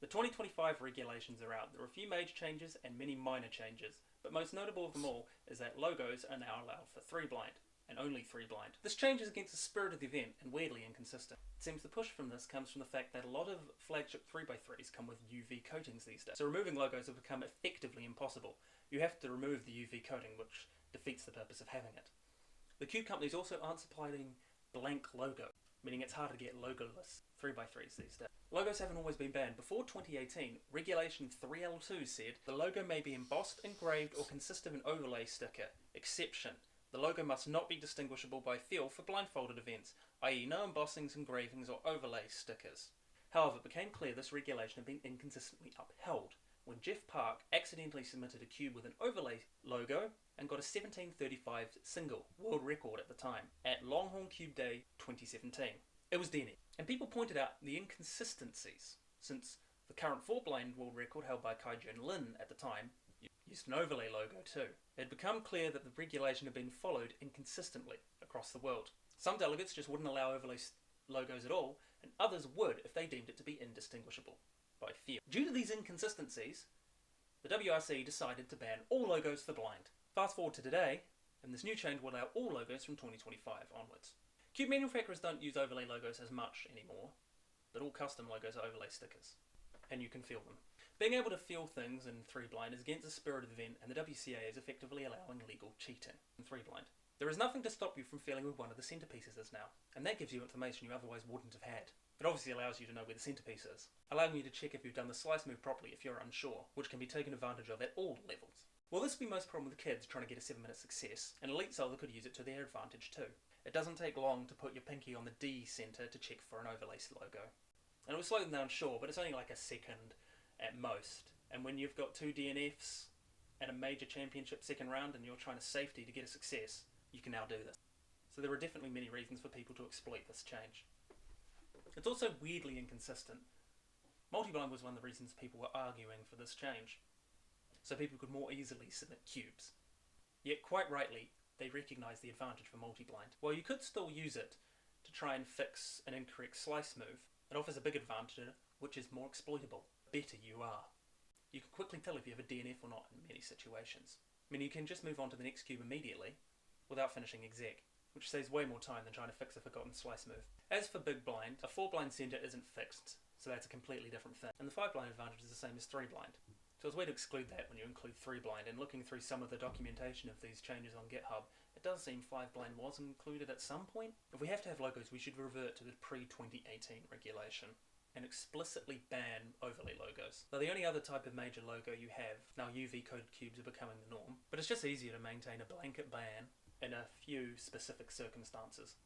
The 2025 regulations are out. There are a few major changes and many minor changes, but most notable of them all is that logos are now allowed for 3 blind, and only 3 blind. This change is against the spirit of the event and weirdly inconsistent. It seems the push from this comes from the fact that a lot of flagship 3x3s come with UV coatings these days, so removing logos have become effectively impossible. You have to remove the UV coating, which defeats the purpose of having it. The Cube companies also aren't supplying blank logo, meaning it's hard to get logoless 3x3s these days. Logos haven't always been banned. Before 2018, Regulation 3L2 said the logo may be embossed, engraved, or consist of an overlay sticker. Exception: the logo must not be distinguishable by feel for blindfolded events, i.e. no embossings, engravings, or overlay stickers. However, it became clear this regulation had been inconsistently upheld when Jeff Park accidentally submitted a cube with an overlay logo and got a 1735 single, world record at the time, at Longhorn Cube Day 2017. It was DNF. And people pointed out the inconsistencies, since the current 4-blind world record held by Kai-Jun Lin at the time used an overlay logo too. It had become clear that the regulation had been followed inconsistently across the world. Some delegates just wouldn't allow overlay logos at all, and others would if they deemed it to be indistinguishable by feel. Due to these inconsistencies, the WRC decided to ban all logos for blind. Fast forward to today, and this new change will allow all logos from 2025 onwards. Cube manufacturers don't use overlay logos as much anymore, but all custom logos are overlay stickers, and you can feel them. Being able to feel things in 3-blind is against the spirit of the event, and the WCA is effectively allowing legal cheating in 3-blind. There is nothing to stop you from feeling where one of the centerpieces is now, and that gives you information you otherwise wouldn't have had. It obviously allows you to know where the centerpiece is, allowing you to check if you've done the slice move properly if you're unsure, which can be taken advantage of at all levels. Well, this would be most problem with kids trying to get a 7-minute success, and Elite Zelda could use it to their advantage too. It doesn't take long to put your pinky on the D center to check for an overlay logo. And it will slow them down, sure, but it's only like a second at most. And when you've got 2 DNFs and a major championship second round and you're trying to safety to get a success, you can now do this. So there are definitely many reasons for people to exploit this change. It's also weirdly inconsistent. Multi-blind was one of the reasons people were arguing for this change, so people could more easily submit cubes. Yet quite rightly, they recognise the advantage for multi-blind. While you could still use it to try and fix an incorrect slice move, it offers a big advantage, which is more exploitable. The better you are. You can quickly tell if you have a DNF or not in many situations. I mean, you can just move on to the next cube immediately, without finishing exec, which saves way more time than trying to fix a forgotten slice move. As for big blind, a 4-blind center isn't fixed, so that's a completely different thing. And the 5-blind advantage is the same as 3-blind. So there's a way to exclude that when you include 3-blind, and looking through some of the documentation of these changes on GitHub, it does seem 5-blind was included at some point. If we have to have logos, we should revert to the pre-2018 regulation and explicitly ban overlay logos. They're the only other type of major logo you have. Now UV-coated cubes are becoming the norm, but it's just easier to maintain a blanket ban in a few specific circumstances.